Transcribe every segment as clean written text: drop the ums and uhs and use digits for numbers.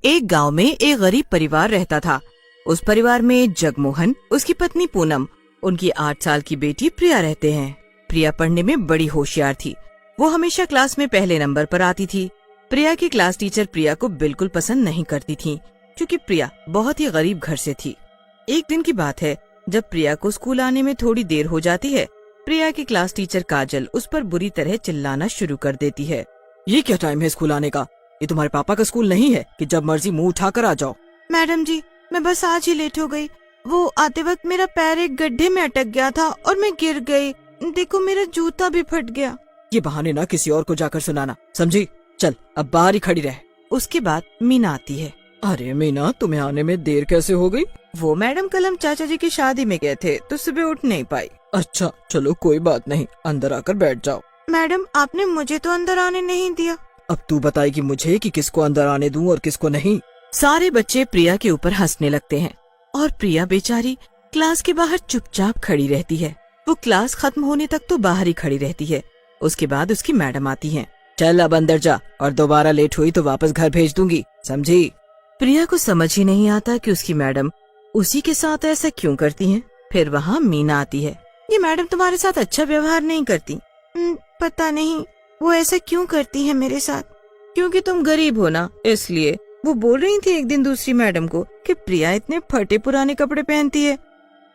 एक गांव में एक गरीब परिवार रहता था। उस परिवार में जगमोहन, उसकी पत्नी पूनम, उनकी 8 साल की बेटी प्रिया रहते हैं। प्रिया पढ़ने में बड़ी होशियार थी। वो हमेशा क्लास में पहले नंबर पर आती थी। प्रिया की क्लास टीचर प्रिया को बिल्कुल पसंद नहीं करती थी, क्योंकि प्रिया बहुत ही गरीब घर से थी। एक दिन की बात है, जब प्रिया को स्कूल आने में थोड़ी देर हो जाती है, प्रिया की क्लास टीचर काजल उस पर बुरी तरह चिल्लाना शुरू कर देती है। ये क्या टाइम है स्कूल आने का? ये तुम्हारे पापा का स्कूल नहीं है कि जब मर्जी मुंह उठा कर आ जाओ। मैडम जी, मैं बस आज ही लेट हो गई। वो आते वक्त मेरा पैर एक गड्ढे में अटक गया था और मैं गिर गई। देखो, मेरा जूता भी फट गया। ये बहाने ना किसी और को जाकर सुनाना, समझी? चल अब बाहर ही खड़ी रह। उसके बाद मीना आती है। अरे मीना, तुम्हें आने में देर कैसे हो गई? वो मैडम कल हम चाचा जी की शादी में गए थे तो सुबह उठ नहीं पाई। अच्छा चलो कोई बात नहीं, अंदर आकर बैठ जाओ। मैडम, आपने मुझे तो अंदर आने नहीं दिया। अब तू बताएगी मुझे कि किसको अंदर आने दूं और किसको नहीं। सारे बच्चे प्रिया के ऊपर हंसने लगते हैं और प्रिया बेचारी क्लास के बाहर चुपचाप खड़ी रहती है। वो क्लास खत्म होने तक तो बाहर ही खड़ी रहती है। उसके बाद उसकी मैडम आती है। चल अब अंदर जा, और दोबारा लेट हुई तो वापस घर भेज दूंगी, समझी? प्रिया को समझ ही नहीं आता कि उसकी मैडम उसी के साथ ऐसा क्यों करती हैं। फिर वहाँ मीना आती है। ये मैडम तुम्हारे साथ अच्छा व्यवहार नहीं करती। पता नहीं वो ऐसा क्यों करती है मेरे साथ। क्योंकि तुम गरीब हो ना, इसलिए। वो बोल रही थी एक दिन दूसरी मैडम को कि प्रिया इतने फटे पुराने कपड़े पहनती है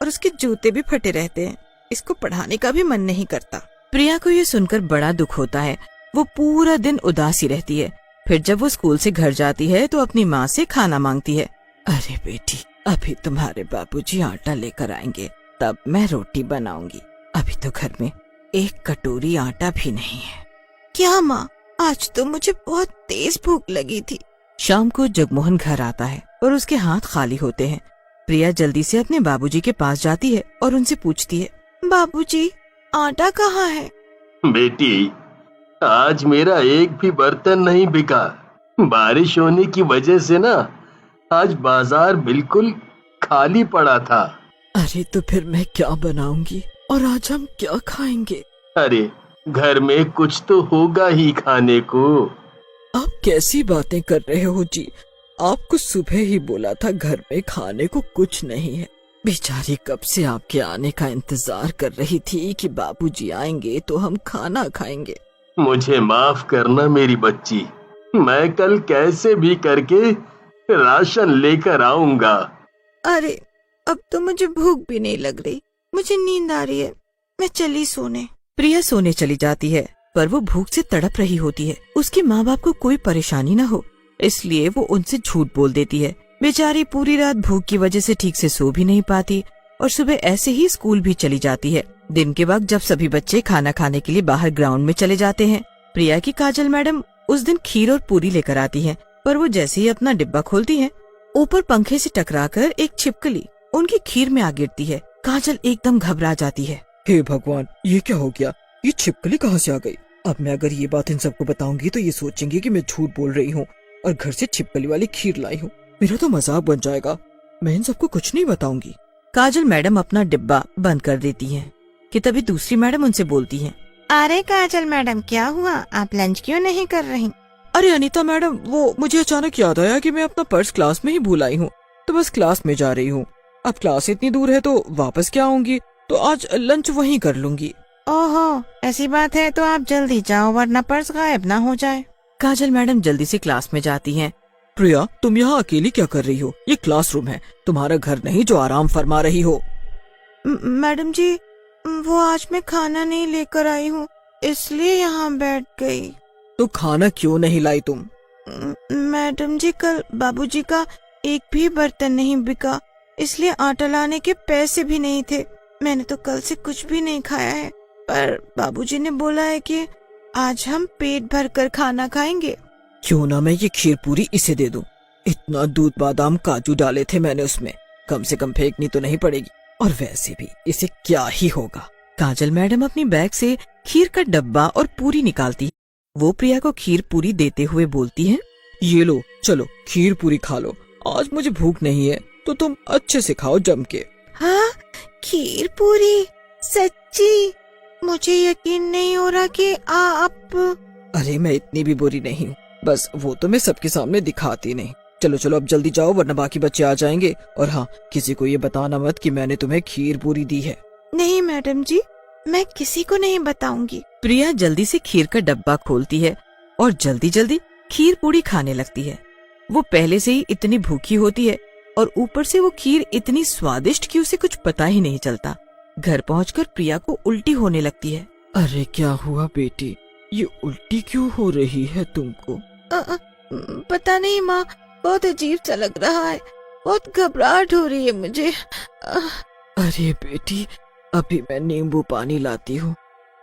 और उसके जूते भी फटे रहते हैं, इसको पढ़ाने का भी मन नहीं करता। प्रिया को ये सुनकर बड़ा दुख होता है। वो पूरा दिन उदासी रहती है। फिर जब वो स्कूल से घर जाती है तो अपनी माँ से खाना मांगती है। अरे बेटी, अभी तुम्हारे बाबूजी आटा लेकर आएंगे, तब मैं रोटी बनाऊंगी। अभी तो घर में एक कटोरी आटा भी नहीं है। क्या माँ, आज तो मुझे बहुत तेज भूख लगी थी। शाम को जगमोहन घर आता है और उसके हाथ खाली होते हैं। प्रिया जल्दी से अपने बाबूजी के पास जाती है और उनसे पूछती है, बाबूजी, आटा कहाँ है? बेटी, आज मेरा एक भी बर्तन नहीं बिका। बारिश होने की वजह से ना आज बाजार बिल्कुल खाली पड़ा था। अरे तो फिर मैं क्या बनाऊंगी और आज हम क्या खाएंगे? अरे घर में कुछ तो होगा ही खाने को। आप कैसी बातें कर रहे हो जी? आपको सुबह ही बोला था घर में खाने को कुछ नहीं है। बेचारी कब से आपके आने का इंतजार कर रही थी कि बाबूजी आएंगे तो हम खाना खाएंगे। मुझे माफ करना मेरी बच्ची, मैं कल कैसे भी करके राशन लेकर आऊंगा। अरे अब तो मुझे भूख भी नहीं लग रही, मुझे नींद आ रही है, मैं चली सोने। प्रिया सोने चली जाती है, पर वो भूख से तड़प रही होती है। उसके माँ बाप को कोई परेशानी न हो, इसलिए वो उनसे झूठ बोल देती है। बेचारी पूरी रात भूख की वजह से ठीक से सो भी नहीं पाती और सुबह ऐसे ही स्कूल भी चली जाती है। दिन के वक्त जब सभी बच्चे खाना खाने के लिए बाहर ग्राउंड में चले जाते हैं, प्रिया की काजल मैडम उस दिन खीर और पूरी लेकर आती हैं। पर वो जैसे ही अपना डिब्बा खोलती हैं, ऊपर पंखे से टकराकर एक छिपकली उनकी खीर में आ गिरती है। काजल एकदम घबरा जाती है। हे भगवान, ये क्या हो गया? ये छिपकली कहाँ से आ गई? अब मैं अगर ये बात इन सबको बताऊंगी तो ये सोचेंगे कि मैं झूठ बोल रही हूँ और घर से छिपकली वाली खीर लाई हूँ। मेरा तो मजाक बन जाएगा। मैं इन सबको कुछ नहीं बताऊंगी। काजल मैडम अपना डिब्बा बंद कर देती हैं कि तभी दूसरी मैडम उनसे बोलती हैं, अरे काजल मैडम, क्या हुआ? आप लंच क्यों नहीं कर रही? अरे अनीता मैडम, वो मुझे अचानक याद आया कि मैं अपना पर्स क्लास में ही भूल आई हूँ, तो बस क्लास में जा रही हूँ। अब क्लास इतनी दूर है तो वापस क्या आऊंगी, तो आज लंच वहीं कर लूंगी। ओहो, ऐसी बात है तो आप जल्दी जाओ वरना पर्स गायब ना हो जाए। काजल मैडम जल्दी से क्लास में जाती हैं। प्रिया, तुम यहाँ अकेली क्या कर रही हो? ये क्लासरूम है, तुम्हारा घर नहीं जो आराम फरमा रही हो। मैडम जी, वो आज मैं खाना नहीं लेकर आई हूँ, इसलिए यहाँ बैठ गई। तो खाना क्यों नहीं लाई तुम? मैडम जी, कल बाबूजी का एक भी बर्तन नहीं बिका, इसलिए आटा लाने के पैसे भी नहीं थे। मैंने तो कल से कुछ भी नहीं खाया है, पर बाबूजी ने बोला है कि आज हम पेट भर कर खाना खाएंगे। क्यों ना मैं ये खीर पूरी इसे दे दूं? इतना दूध, बादाम, काजू डाले थे मैंने उसमें, कम से कम फेंकनी तो नहीं पड़ेगी। और वैसे भी इसे क्या ही होगा। काजल मैडम अपनी बैग से खीर का डब्बा और पूरी निकालती। वो प्रिया को खीर पूरी देते हुए बोलती है, ये लो, चलो खीर पूरी खा लो। आज मुझे भूख नहीं है तो तुम अच्छे से खाओ जम के। हाँ, खीर पूरी? सच्ची? मुझे यकीन नहीं हो रहा कि आप। अरे मैं इतनी भी बुरी नहीं हूँ, बस वो तो मैं सबके सामने दिखाती नहीं। चलो चलो अब जल्दी जाओ वरना बाकी बच्चे आ जाएंगे। और हाँ, किसी को ये बताना मत कि मैंने तुम्हें खीर पूरी दी है। नहीं मैडम जी, मैं किसी को नहीं बताऊंगी। प्रिया जल्दी से खीर का डब्बा खोलती है और जल्दी जल्दी खीर पूरी खाने लगती है। वो पहले से ही इतनी भूखी होती है और ऊपर से वो खीर इतनी स्वादिष्ट कि उसे कुछ पता ही नहीं चलता। घर पहुंचकर प्रिया को उल्टी होने लगती है। अरे क्या हुआ बेटी, ये उल्टी क्यों हो रही है तुमको? पता नहीं माँ, बहुत अजीब सा लग रहा है, बहुत घबराहट हो रही है मुझे। अरे बेटी, अभी मैं नींबू पानी लाती हूँ,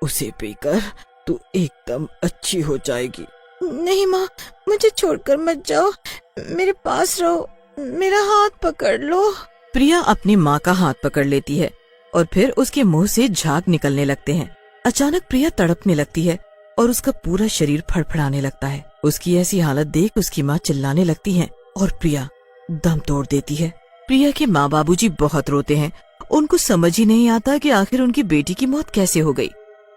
उसे पीकर तू एकदम अच्छी हो जाएगी। नहीं माँ, मुझे छोड़कर मत जाओ, मेरे पास रहो, मेरा हाथ पकड़ लो। प्रिया अपनी माँ का हाथ पकड़ लेती है और फिर उसके मुंह से झाग निकलने लगते हैं। अचानक प्रिया तड़पने लगती है और उसका पूरा शरीर फड़फड़ाने लगता है। उसकी ऐसी हालत देख उसकी माँ चिल्लाने लगती है और प्रिया दम तोड़ देती है। प्रिया के माँ बाबूजी बहुत रोते हैं। उनको समझ ही नहीं आता कि आखिर उनकी बेटी की मौत कैसे हो गई।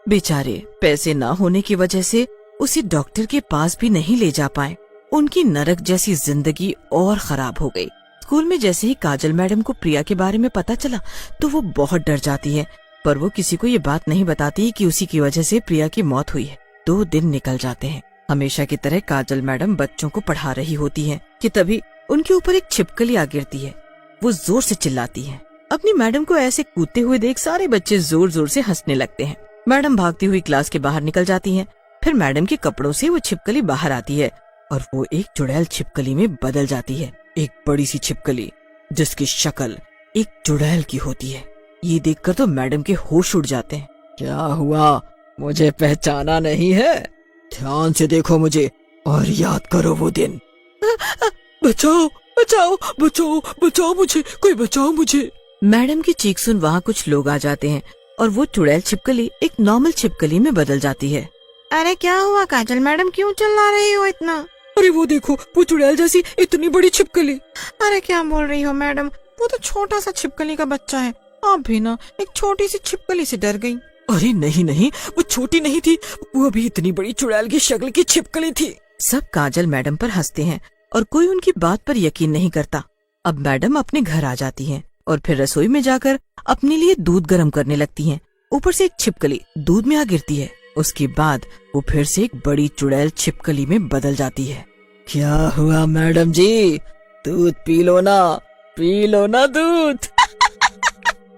बेचारे पैसे ना होने की वजह से उसे डॉक्टर के पास भी नहीं ले जा पाए। उनकी नरक जैसी जिंदगी और खराब हो गई। स्कूल में जैसे ही काजल मैडम को प्रिया के बारे में पता चला तो वो बहुत डर जाती है, पर वो किसी को ये बात नहीं बताती कि उसी की वजह से प्रिया की मौत हुई है। 2 दिन निकल जाते हैं। हमेशा की तरह काजल मैडम बच्चों को पढ़ा रही होती हैं कि तभी उनके ऊपर एक छिपकली आ गिरती है। वो जोर से चिल्लाती है। अपनी मैडम को ऐसे कूदते हुए देख सारे बच्चे जोर जोर से हंसने लगते हैं। मैडम भागती हुई क्लास के बाहर निकल जाती हैं। फिर मैडम के कपड़ों से वो छिपकली बाहर आती है और वो एक चुड़ैल छिपकली में बदल जाती है। एक बड़ी सी छिपकली जिसकी शक्ल एक चुड़ैल की होती है। ये देखकर तो मैडम के होश उड़ जाते हैं। क्या हुआ, मुझे पहचाना नहीं है? ध्यान से देखो मुझे और याद करो वो दिन। बचाओ बचाओ बचाओ बचाओ मुझे, कोई बचाओ मुझे। मैडम की चीख सुन वहाँ कुछ लोग आ जाते हैं और वो चुड़ैल छिपकली एक नॉर्मल छिपकली में बदल जाती है। अरे क्या हुआ काजल मैडम, क्यों चिल्ला रही हो इतना? अरे वो देखो, वो चुड़ैल जैसी इतनी बड़ी छिपकली। अरे क्या बोल रही हो मैडम, वो तो छोटा सा छिपकली का बच्चा है। आप भी ना एक छोटी सी छिपकली से डर गई। अरे नहीं नहीं, वो छोटी नहीं थी, वो भी इतनी बड़ी चुड़ैल की शक्ल की छिपकली थी। सब काजल मैडम पर हंसते हैं और कोई उनकी बात पर यकीन नहीं करता। अब मैडम अपने घर आ जाती हैं और फिर रसोई में जाकर अपने लिए दूध गर्म करने लगती हैं। ऊपर से एक छिपकली दूध में आ गिरती है। उसके बाद वो फिर से एक बड़ी चुड़ैल छिपकली में बदल जाती है। क्या हुआ मैडम जी, दूध पी लो ना दूध।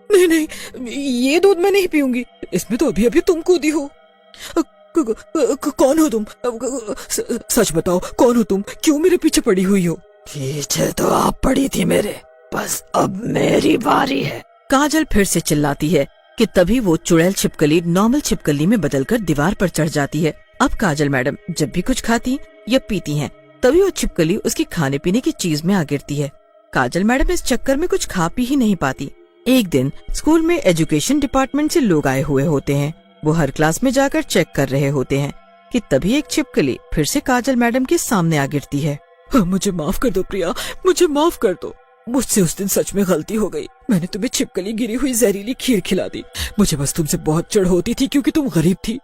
नहीं नहीं, ये दूध मैं नहीं पीऊंगी, इसमें तो अभी अभी तुम कूदी हो। कौन हो तुम? सच बताओ, कौन हो तुम? क्यों मेरे पीछे पड़ी हुई हो? पीछे तो आप पड़ी थी मेरे, बस अब मेरी बारी है। काजल फिर से चिल्लाती है कि तभी वो चुड़ैल छिपकली नॉर्मल छिपकली में बदलकर दीवार पर चढ़ जाती है। अब काजल मैडम जब भी कुछ खाती या पीती हैं, तभी वो छिपकली उसकी खाने पीने की चीज में आ गिरती है। काजल मैडम इस चक्कर में कुछ खा पी ही नहीं पाती। एक दिन स्कूल में एजुकेशन डिपार्टमेंट से लोग आए हुए होते हैं। वो हर क्लास में जाकर चेक कर रहे होते हैं कि तभी एक छिपकली फिर से काजल मैडम के सामने आ गिरती है। मुझे माफ कर दो प्रिया, मुझे माफ कर दो। मुझसे उस दिन सच में गलती हो गई। मैंने तुम्हें छिपकली गिरी हुई जहरीली खीर खिला दी। मुझे बस तुमसे बहुत चिढ़ होती थी क्योंकि तुम गरीब थी,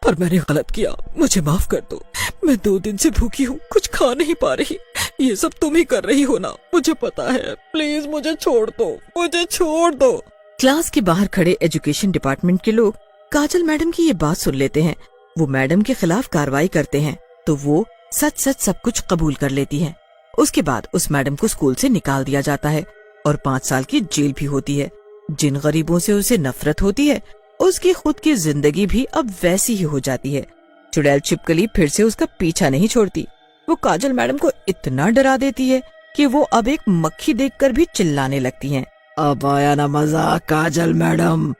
पर मैंने गलत किया, मुझे माफ कर दो। मैं 2 दिन से भूखी हूँ, कुछ खा नहीं पा रही। ये सब तुम ही कर रही हो ना, मुझे पता है। प्लीज मुझे छोड़ दो, मुझे छोड़ दो। क्लास के बाहर खड़े एजुकेशन डिपार्टमेंट के लोग काजल मैडम की ये बात सुन लेते हैं। वो मैडम के खिलाफ कार्रवाई करते हैं तो वो सच सच सब कुछ कबूल कर लेती हैं। उसके बाद उस मैडम को स्कूल से निकाल दिया जाता है और 5 साल की जेल भी होती है। जिन गरीबों से उसे नफरत होती है, उसकी खुद की जिंदगी भी अब वैसी ही हो जाती है। चुड़ैल छिपकली फिर से उसका पीछा नहीं छोड़ती। वो काजल मैडम को इतना डरा देती है कि वो अब एक मक्खी देखकर भी चिल्लाने लगती हैं। अब आया ना मजा काजल मैडम,